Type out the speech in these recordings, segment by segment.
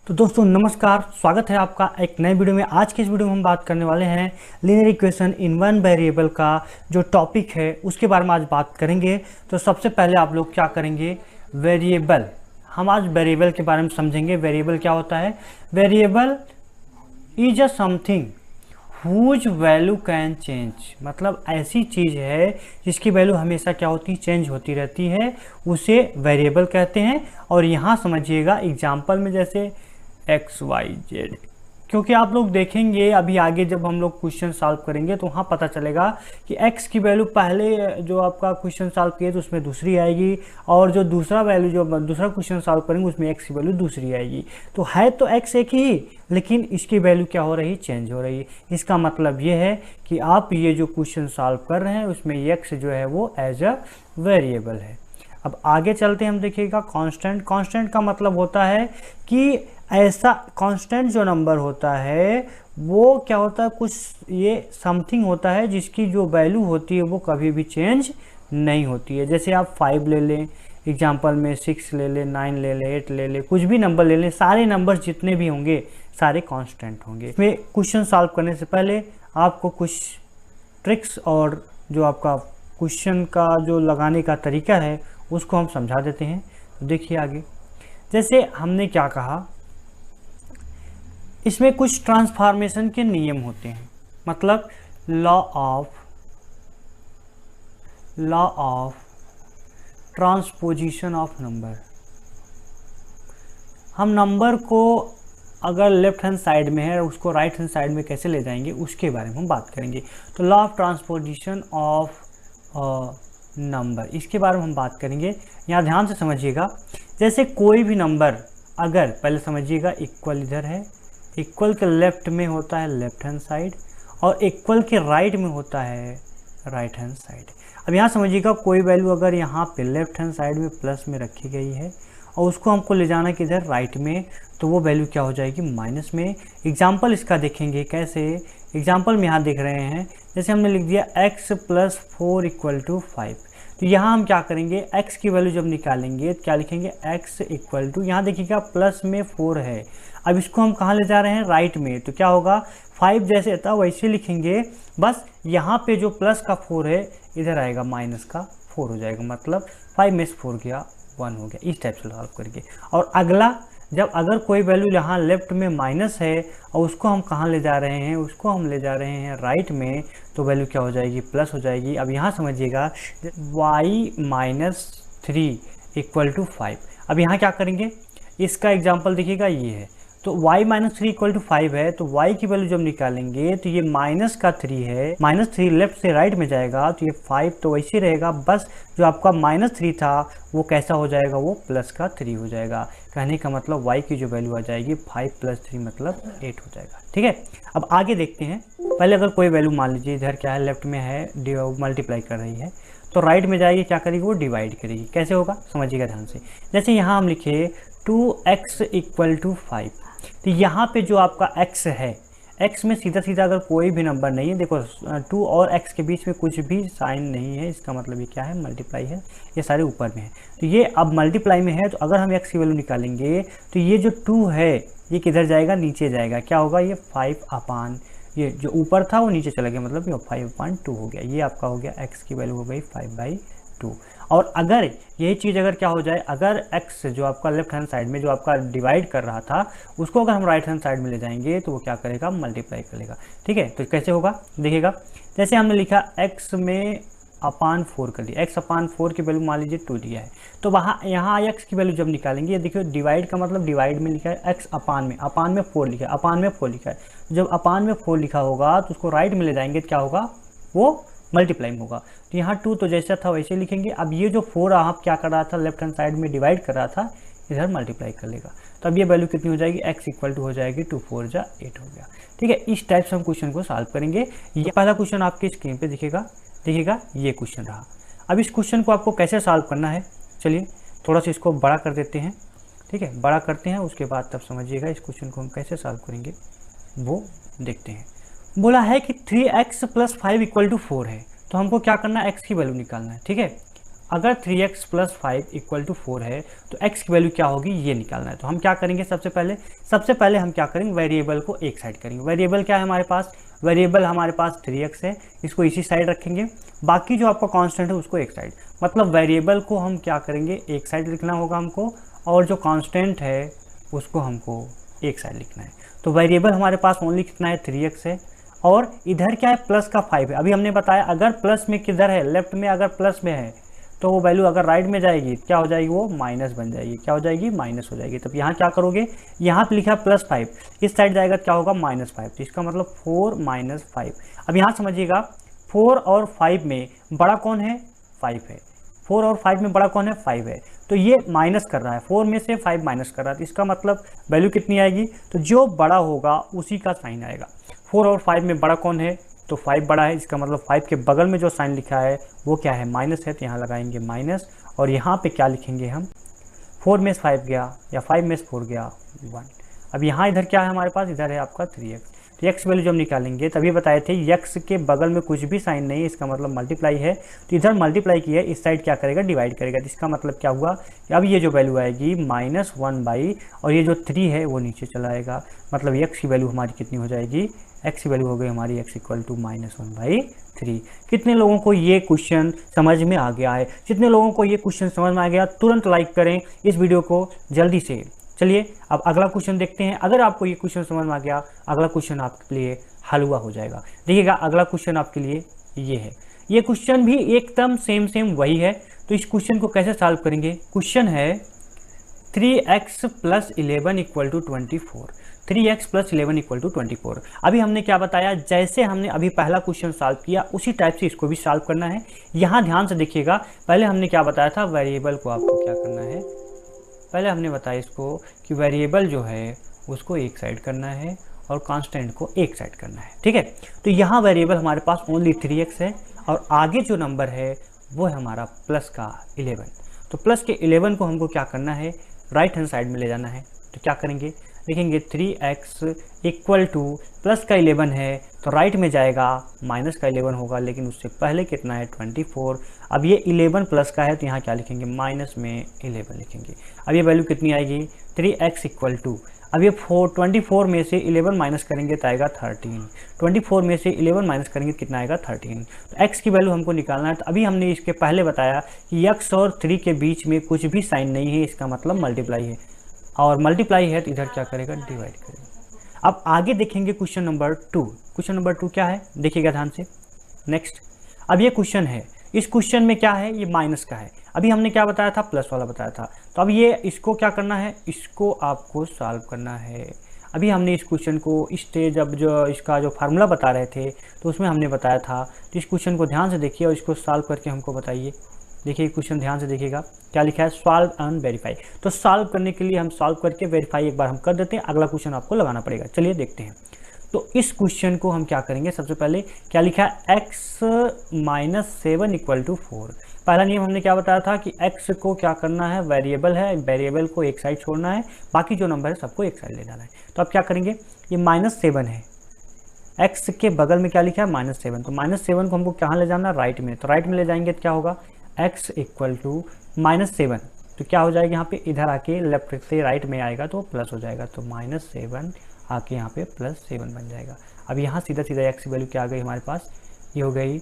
तो दोस्तों नमस्कार, स्वागत है आपका एक नए वीडियो में। आज के इस वीडियो में हम बात करने वाले हैं linear equation in one variable का जो टॉपिक है उसके बारे में आज बात करेंगे। तो सबसे पहले आप लोग क्या करेंगे, वेरिएबल, हम आज वेरिएबल के बारे में समझेंगे। वेरिएबल क्या होता है? Variable is a something whose value can change, मतलब ऐसी चीज़ है जिसकी वैल्यू हमेशा क्या होती है, चेंज होती रहती है, उसे वेरिएबल कहते हैं। और यहाँ समझिएगा एग्जाम्पल में जैसे एक्स वाई जेड, क्योंकि आप लोग देखेंगे अभी आगे जब हम लोग क्वेश्चन सॉल्व करेंगे तो वहाँ पता चलेगा कि x की वैल्यू पहले जो आपका क्वेश्चन सॉल्व किए तो उसमें दूसरी आएगी, और जो दूसरा वैल्यू जो दूसरा क्वेश्चन सॉल्व करेंगे उसमें x की वैल्यू दूसरी आएगी। तो है तो x एक ही, लेकिन इसकी वैल्यू क्या हो रही है, चेंज हो रही है। इसका मतलब ये है कि आप ये जो क्वेश्चन सॉल्व कर रहे हैं उसमें x जो है वो एज अ वेरिएबल है। अब आगे चलते हैं, हम देखिएगा कांस्टेंट। कांस्टेंट का मतलब होता है कि ऐसा कांस्टेंट जो नंबर होता है वो क्या होता है, कुछ ये समथिंग होता है जिसकी जो वैल्यू होती है वो कभी भी चेंज नहीं होती है। जैसे आप 5 ले लें एग्जांपल में, 6 ले लें, 9 ले लें, 8 ले लें, कुछ भी नंबर ले लें, सारे नंबर्स जितने भी होंगे सारे कांस्टेंट होंगे। इसमें क्वेश्चन सॉल्व करने से पहले आपको कुछ ट्रिक्स और जो आपका क्वेश्चन का जो लगाने का तरीका है उसको हम समझा देते हैं। तो देखिए आगे, जैसे हमने क्या कहा, इसमें कुछ ट्रांसफॉर्मेशन के नियम होते हैं, मतलब law of transposition of number. हम नंबर को अगर लेफ्ट हैंड साइड में है उसको राइट हैंड साइड में कैसे ले जाएंगे उसके बारे में हम बात करेंगे। तो law of transposition of number, इसके बारे में हम बात करेंगे। यहाँ ध्यान से समझिएगा, जैसे कोई भी नंबर अगर, पहले समझिएगा इक्वल इधर है, इक्वल के लेफ्ट में होता है लेफ्ट हैंड साइड और इक्वल के राइट में होता है राइट हैंड साइड। अब यहाँ समझिएगा कोई वैल्यू अगर यहाँ पे लेफ्ट हैंड साइड में प्लस में रखी गई है और उसको हमको ले जाना किधर, राइट में, तो वो वैल्यू क्या हो जाएगी, माइनस में। एग्जाम्पल इसका देखेंगे कैसे, एग्जाम्पल में यहाँ देख रहे हैं, जैसे हमने लिख दिया x + 4 = 5। तो यहाँ हम क्या करेंगे, x की वैल्यू जब निकालेंगे तो क्या लिखेंगे, x = यहाँ देखिएगा प्लस में 4 है। अब इसको हम कहाँ ले जा रहे हैं, राइट में, तो क्या होगा, 5 जैसे था वैसे लिखेंगे, बस यहाँ पे जो प्लस का 4 है इधर आएगा माइनस का 4 हो जाएगा, मतलब 5 में से 4 गया 1 हो गया। इस टाइप से सॉल्व करके। और अगला, जब अगर कोई वैल्यू यहाँ लेफ्ट में माइनस है और उसको हम कहाँ ले जा रहे हैं, उसको हम ले जा रहे हैं राइट में, तो वैल्यू क्या हो जाएगी, प्लस हो जाएगी। अब यहाँ समझिएगा y - 3 = 5। अब यहाँ क्या करेंगे, इसका एग्जाम्पल देखिएगा ये है, तो y - 3 = 5 है, तो y की वैल्यू जब निकालेंगे तो ये माइनस का 3 है, -3 लेफ्ट से राइट में जाएगा तो ये 5 तो वैसे रहेगा, बस जो आपका -3 था वो कैसा हो जाएगा, वो प्लस का 3 हो जाएगा। कहने का मतलब y की जो वैल्यू आ जाएगी 5 + 3 मतलब 8 हो जाएगा। ठीक है, अब आगे देखते हैं। पहले अगर कोई वैल्यू मान लीजिए इधर क्या है, लेफ्ट में है, मल्टीप्लाई कर रही है, तो राइट में जाएगी, क्या करेगी, वो डिवाइड करेगी। कैसे होगा समझिएगा ध्यान से। जैसे यहाँ हम लिखे 2x = 5, तो यहाँ पे जो आपका x है, x में सीधा सीधा अगर कोई भी नंबर नहीं है, देखो 2 और x के बीच में कुछ भी साइन नहीं है, इसका मतलब ये क्या है, मल्टीप्लाई है, ये सारे ऊपर में है। तो ये अब मल्टीप्लाई में है, तो अगर हम x की वैल्यू निकालेंगे तो ये जो 2 है ये किधर जाएगा, नीचे जाएगा, क्या होगा, ये 5/, ये जो ऊपर था वो नीचे चला गया, मतलब ये 5/2 हो गया। ये आपका हो गया, x की वैल्यू हो गई 5/2। और अगर यही चीज़ अगर क्या हो जाए, अगर x जो आपका लेफ्ट हैंड साइड में जो आपका डिवाइड कर रहा था उसको अगर हम राइट हैंड साइड में ले जाएंगे तो वो क्या करेगा, मल्टीप्लाई करेगा। ठीक है, तो कैसे होगा देखिएगा, जैसे हमने लिखा x में /4 कर दिया, x/4 की वैल्यू मान लीजिए 2 दिया है, तो वहाँ यहाँ x की वैल्यू जब निकालेंगे, देखिए डिवाइड का मतलब डिवाइड में लिखा है x अपान में 4 लिखा है, अपान में 4 लिखा है। जब अपान में 4 लिखा होगा तो उसको राइट में ले जाएंगे तो क्या होगा, वो मल्टीप्लाई में होगा। तो यहाँ 2 तो जैसा था वैसे लिखेंगे। अब ये जो 4 आप क्या कर रहा था, लेफ्ट हैंड साइड में डिवाइड कर रहा था, इधर मल्टीप्लाई कर लेगा, तो अब ये वैल्यू कितनी हो जाएगी, x = हो जाएगी 2 4 = 8 हो गया। ठीक है, इस टाइप से हम क्वेश्चन को सॉल्व करेंगे। ये पहला क्वेश्चन आपकी स्क्रीन पे दिखेगा, देखिएगा ये क्वेश्चन रहा। अब इस क्वेश्चन को आपको कैसे सॉल्व करना है, चलिए थोड़ा सा इसको बड़ा कर देते हैं। ठीक है, बड़ा करते हैं, उसके बाद तब समझिएगा इस क्वेश्चन को हम कैसे सॉल्व करेंगे वो देखते हैं। बोला है कि 3x + 5 = 4 है, तो हमको क्या करना है, x की वैल्यू निकालना है। ठीक है, अगर 3x प्लस 5 इक्वल टू 4 है तो x की वैल्यू क्या होगी ये निकालना है। तो हम क्या करेंगे, सबसे पहले हम क्या करेंगे, वेरिएबल को एक साइड करेंगे। वेरिएबल क्या है हमारे पास, वेरिएबल हमारे पास 3x है, इसको इसी साइड रखेंगे। बाकी जो आपका कांस्टेंट है उसको एक साइड, मतलब वेरिएबल को हम क्या करेंगे, एक साइड लिखना होगा हमको, और जो कांस्टेंट है उसको हमको एक साइड लिखना है। तो वेरिएबल हमारे पास ओनली कितना है, 3x है, और इधर क्या है, प्लस का 5 है। अभी हमने बताया अगर प्लस में किधर है, लेफ्ट में अगर प्लस में है तो वो वैल्यू अगर राइट में जाएगी क्या हो जाएगी, वो माइनस बन जाएगी। क्या हो जाएगी, माइनस हो जाएगी। तब यहाँ क्या करोगे, यहाँ पे लिखा प्लस 5, इस साइड जाएगा क्या होगा, -5। तो इसका मतलब 4 - 5। अब यहाँ समझिएगा 4 और 5 में बड़ा कौन है, 5 है। 4 और 5 में बड़ा कौन है, 5 है। तो ये माइनस कर रहा है, 4 में से 5 माइनस कर रहा है। तो इसका मतलब वैल्यू कितनी आएगी, तो जो बड़ा होगा उसी का साइन आएगा। 4 और 5 में बड़ा कौन है, तो 5 बड़ा है। इसका मतलब 5 के बगल में जो साइन लिखा है वो क्या है, माइनस है। तो यहाँ लगाएंगे माइनस, और यहाँ पे क्या लिखेंगे हम, 4 में से 5 गया या 5 में से 4 गया, 1। अब यहाँ इधर क्या है हमारे पास, इधर है आपका 3x। तो x वैल्यू जो हम निकालेंगे, तभी बताए थे x के बगल में कुछ भी साइन नहीं है, इसका मतलब मल्टीप्लाई है। तो इधर मल्टीप्लाई किया है, इस साइड क्या करेगा, डिवाइड करेगा। तो इसका मतलब क्या हुआ कि अब ये जो वैल्यू आएगी -1/, और ये जो 3 है वो नीचे चला आएगा। मतलब x की वैल्यू हमारी कितनी हो जाएगी, x की वैल्यू हो गई हमारी x इक्वल टू -1/3। कितने लोगों को ये क्वेश्चन समझ में आ गया है? जितने लोगों को ये क्वेश्चन समझ में आ गया तुरंत लाइक करें इस वीडियो को जल्दी से। चलिए अब अगला क्वेश्चन देखते हैं। अगर आपको ये क्वेश्चन समझ में आ गया, अगला क्वेश्चन आपके लिए हलवा हो जाएगा। देखिएगा अगला क्वेश्चन आपके लिए ये है। ये क्वेश्चन भी एकदम सेम वही है। तो इस क्वेश्चन को कैसे सॉल्व करेंगे, क्वेश्चन है 3x + 11 = 24। 3x + 11 = 24। अभी हमने क्या बताया, जैसे हमने अभी पहला क्वेश्चन सॉल्व किया उसी टाइप से इसको भी सॉल्व करना है। यहाँ ध्यान से देखिएगा, पहले हमने क्या बताया था, वेरिएबल को आपको क्या करना है, पहले हमने बताया इसको कि वेरिएबल जो है उसको एक साइड करना है और कांस्टेंट को एक साइड करना है। ठीक है, तो यहाँ वेरिएबल हमारे पास ओनली 3x है, और आगे जो नंबर है वो है हमारा प्लस का 11। तो प्लस के 11 को हमको क्या करना है, राइट हैंड साइड में ले जाना है। तो क्या करेंगे, देखेंगे 3x = प्लस का 11 है तो राइट में जाएगा, माइनस का 11 होगा, लेकिन उससे पहले कितना है, 24। अब ये 11 प्लस का है तो यहाँ क्या लिखेंगे, माइनस में 11 लिखेंगे। अब ये वैल्यू कितनी आएगी, 3x = अब ये 24 में से 11 माइनस करेंगे तो आएगा 13। 24 में से 11 माइनस करेंगे कितना आएगा, 13। तो x की वैल्यू हमको निकालना है। तो अभी हमने इसके पहले बताया कि x और 3 के बीच में कुछ भी साइन नहीं है, इसका मतलब मल्टीप्लाई है, और मल्टीप्लाई है तो इधर क्या करेगा, डिवाइड करेगा। अब आगे देखेंगे क्वेश्चन नंबर 2। क्वेश्चन नंबर 2 क्या है, देखिएगा ध्यान से। नेक्स्ट, अब ये क्वेश्चन है, इस क्वेश्चन में क्या है, ये माइनस का है। अभी हमने क्या बताया था, प्लस वाला बताया था। तो अब ये इसको क्या करना है, इसको आपको सॉल्व करना है। अभी हमने इस क्वेश्चन को स्टेज, अब जो इसका जो फार्मूला बता रहे थे तो उसमें हमने बताया था। तो इस क्वेश्चन को ध्यान से देखिए और इसको सॉल्व करके हमको बताइए। देखिए क्वेश्चन ध्यान से देखिएगा, क्या लिखा है, सॉल्व एंड वेरीफाई। तो सॉल्व करने के लिए हम सॉल्व करके वेरीफाई एक बार हम कर देते हैं, अगला क्वेश्चन आपको लगाना पड़ेगा। चलिए देखते हैं। तो इस क्वेश्चन को हम क्या करेंगे, सबसे पहले क्या लिखा है, x - 7 = 4। पहला नियम हमने क्या बताया था कि x को क्या करना है, वेरिएबल है, वेरिएबल को एक साइड छोड़ना है, बाकी जो नंबर है सबको एक साइड ले जाना है। तो अब क्या करेंगे, ये -7 है, x के बगल में क्या लिखा है, -7। तो -7 को हमको कहाँ ले जाना है, राइट में। तो राइट में ले जाएंगे तो क्या होगा, x = -7। तो क्या हो जाएगा यहाँ पे, इधर आके लेफ्ट से राइट में आएगा तो प्लस हो जाएगा। तो -7 आके यहाँ पे +7 बन जाएगा। अब यहाँ सीधा सीधा x की वैल्यू क्या आ गई हमारे पास, ये हो गई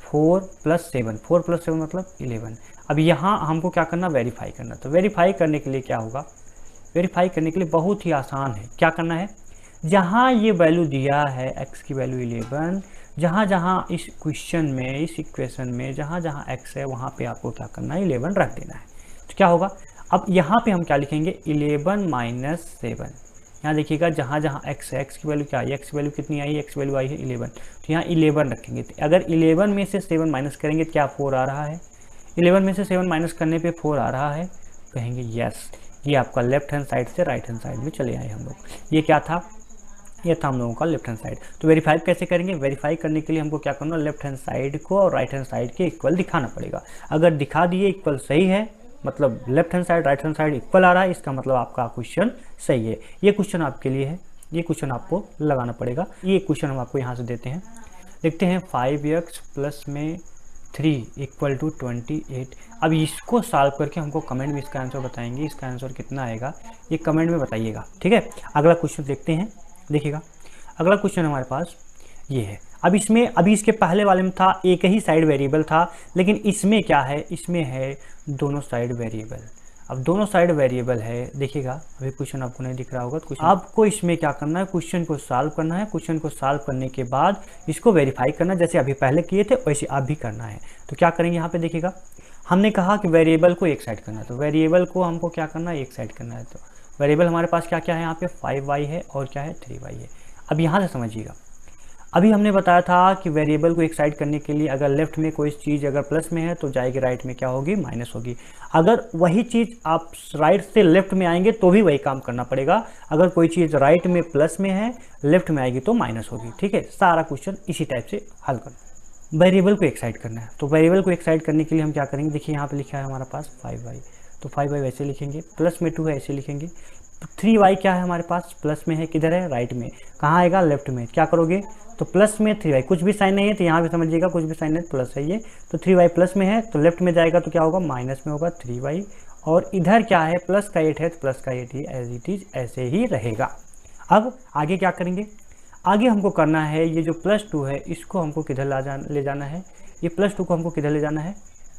4 + 7। 4 + 7 मतलब 11। अब यहाँ हमको क्या करना, वेरीफाई करना। तो वेरीफाई करने के लिए क्या होगा, वेरीफाई करने के लिए बहुत ही आसान है। क्या करना है, जहाँ ये वैल्यू दिया है x की वैल्यू 11, जहाँ जहाँ इस क्वेश्चन में, इस इक्वेशन में जहाँ जहाँ x है वहाँ पे आपको क्या करना है, 11 रख देना है। तो क्या होगा, अब यहाँ पे हम क्या लिखेंगे, 11 - 7। यहाँ देखिएगा जहाँ जहाँ x है, x की वैल्यू क्या है, x की वैल्यू कितनी आई है, x की वैल्यू आई है 11। तो यहाँ 11 रखेंगे। तो अगर 11 में से 7 माइनस करेंगे तो क्या 4 आ रहा है, 11 में से 7 माइनस करने पे 4 आ रहा है, कहेंगे यस, ये आपका लेफ्ट हैंड साइड से राइट हैंड साइड में चले आए हम लोग। ये क्या था, ये था हम लोगों का लेफ्ट हैंड साइड। तो वेरीफाई कैसे करेंगे, वेरीफाई करने के लिए हमको क्या करना, लेफ्ट हैंड साइड को और राइट हैंड साइड के इक्वल दिखाना पड़ेगा। अगर दिखा दिए इक्वल सही है, मतलब left hand side right hand side equal आ रहा है, इसका मतलब आपका क्वेश्चन सही है। ये क्वेश्चन आपके लिए है, ये क्वेश्चन आपको लगाना पड़ेगा। ये क्वेश्चन हम आपको यहाँ से देते हैं, देखते हैं। 5x + में 3 इक्वल टू 28। अब इसको सॉल्व करके हमको कमेंट में इसका आंसर बताएंगे, इसका आंसर कितना आएगा ये कमेंट में बताइएगा, ठीक है। अगला क्वेश्चन देखते हैं, देखिएगा अगला क्वेश्चन हमारे पास ये है। अब इसमें अभी इसके पहले वाले में था एक ही साइड वेरिएबल था, लेकिन इसमें क्या है, इसमें है दोनों साइड वेरिएबल। अब दोनों साइड वेरिएबल है, देखिएगा अभी क्वेश्चन आपको नहीं दिख रहा होगा, तो आपको इसमें क्या करना है, क्वेश्चन को सॉल्व करना है। क्वेश्चन को सॉल्व करने के बाद इसको वेरीफाई करना, जैसे अभी पहले किए थे वैसे आप भी करना है। तो क्या करेंगे यहाँ पे देखिएगा, हमने कहा कि वेरिएबल को एक साइड करना है, तो वेरिएबल को हमको क्या करना है, एक साइड करना है। तो वेरिएबल हमारे पास क्या क्या है यहाँ पे 5y है और क्या है 3y है। अब यहाँ से समझिएगा, अभी हमने बताया था कि वेरिएबल को एक साइड करने के लिए अगर लेफ्ट में कोई चीज़ अगर प्लस में है तो जाएगी राइट में क्या होगी, माइनस होगी। अगर वही चीज़ आप राइट से लेफ्ट में आएंगे तो भी वही काम करना पड़ेगा। अगर कोई चीज़ राइट में प्लस में है, लेफ्ट में आएगी तो माइनस होगी, ठीक है। सारा क्वेश्चन इसी टाइप से हल करना। वेरिएबल को एक साइड करना है, तो वेरिएबल को एक साइड करने के लिए हम क्या करेंगे, देखिए यहाँ पे लिखा है हमारे पास 5y, तो 5y वैसे लिखेंगे, प्लस में 2 है ऐसे लिखेंगे। 3y क्या है हमारे पास, प्लस में है, किधर है, राइट में, कहाँ आएगा, लेफ्ट में। क्या करोगे, तो प्लस में 3y, कुछ भी साइन नहीं है तो यहाँ भी समझिएगा कुछ भी साइन नहीं, प्लस है ये, तो 3y प्लस में है तो लेफ्ट में जाएगा तो क्या होगा, माइनस में होगा 3y। और इधर क्या है, प्लस का 8 है तो प्लस का 8 ही एज इट इज ऐसे ही रहेगा। अब आगे क्या करेंगे, आगे हमको करना है ये जो +2 है इसको हमको किधर ले जाना है, ये +2 को हमको किधर ले जाना है,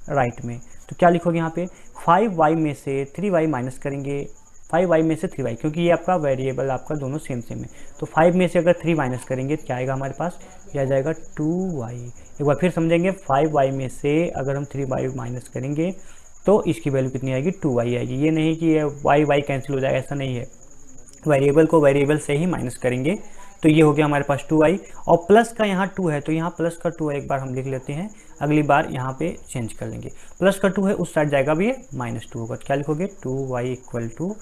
राइट में। तो क्या लिखोगे यहाँ पे, 5y में से 3y माइनस करेंगे, 5y में से 3y, क्योंकि ये आपका वेरिएबल आपका दोनों सेम सेम है। तो 5 में से अगर 3 माइनस करेंगे तो क्या आएगा हमारे पास, ये आ जाएगा 2y। एक बार फिर समझेंगे, 5y में से अगर हम 3y माइनस करेंगे तो इसकी वैल्यू कितनी आएगी, 2y आएगी। ये नहीं कि ये y कैंसिल हो जाएगा, ऐसा नहीं है, वेरिएबल को वेरिएबल से ही माइनस करेंगे। तो ये हो गया हमारे पास 2y, और प्लस का यहाँ 2 है तो यहाँ प्लस का 2 है, एक बार हम लिख लेते हैं, अगली बार यहाँ पे चेंज कर लेंगे। प्लस का 2 है उस साइड जाएगा भी, ये -2 होगा। क्या लिखोगे, 2y इक्वल टू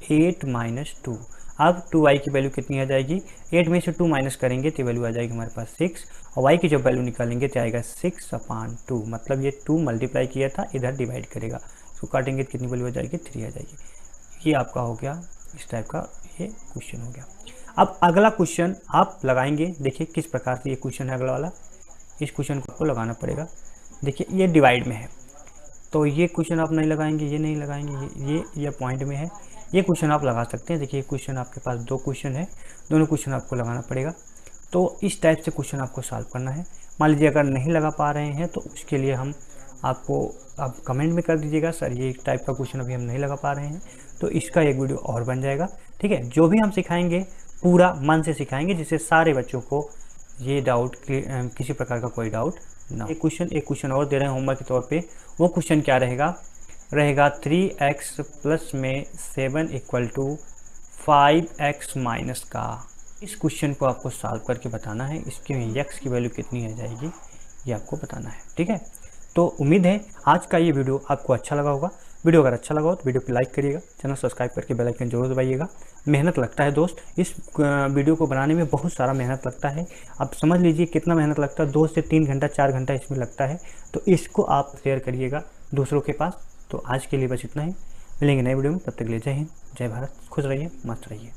8 - 2। अब 2y की वैल्यू कितनी आ जाएगी, 8 में से 2 माइनस करेंगे तो वैल्यू आ जाएगी हमारे पास 6, और y की जब वैल्यू निकालेंगे तो आएगा 6/2, मतलब ये 2 मल्टीप्लाई किया था, इधर डिवाइड करेगा, इसको काटेंगे तो कितनी वैल्यू आ जाएगी, 3 आ जाएगी। ये आपका हो गया, इस टाइप का ये क्वेश्चन हो गया। अब अगला क्वेश्चन आप लगाएंगे, देखिए किस प्रकार से ये क्वेश्चन है अगला वाला, इस क्वेश्चन को आपको लगाना पड़ेगा। देखिए ये डिवाइड में है तो ये क्वेश्चन आप नहीं लगाएंगे, ये नहीं लगाएंगे, ये पॉइंट में है, ये क्वेश्चन आप लगा सकते हैं। देखिए क्वेश्चन आपके पास 2 क्वेश्चन है, दोनों क्वेश्चन आपको लगाना पड़ेगा। तो इस टाइप से क्वेश्चन आपको सॉल्व करना है। मान लीजिए अगर नहीं लगा पा रहे हैं तो उसके लिए हम आप कमेंट में कर दीजिएगा, सर ये टाइप का क्वेश्चन अभी हम नहीं लगा पा रहे हैं, तो इसका एक वीडियो और बन जाएगा, ठीक है। जो भी हम सिखाएंगे पूरा मन से सिखाएंगे, जिससे सारे बच्चों को ये डाउट, किसी प्रकार का कोई डाउट ना। एक क्वेश्चन और दे रहे हैं होमवर्क के तौर पे। वो क्वेश्चन क्या रहेगा, 3x प्लस में 7 इक्वल टू 5x माइनस का। इस क्वेश्चन को आपको सॉल्व करके बताना है, इसके x की वैल्यू कितनी आ जाएगी ये आपको बताना है, ठीक है। तो उम्मीद है आज का ये वीडियो आपको अच्छा लगा होगा। वीडियो अगर अच्छा लगा हो तो वीडियो को लाइक करिएगा, चैनल सब्सक्राइब करके बेल आइकन जरूर दबाइएगा। मेहनत लगता है दोस्त, इस वीडियो को बनाने में बहुत सारा मेहनत लगता है। आप समझ लीजिए कितना मेहनत लगता है, 2 से 3 घंटा 4 घंटा इसमें लगता है। तो इसको आप शेयर करिएगा दूसरों के पास। तो आज के लिए बस इतना ही, मिलेंगे नए वीडियो में, तब तक के लिए जय हिंद, जय भारत, खुश रहिए, मस्त रहिए।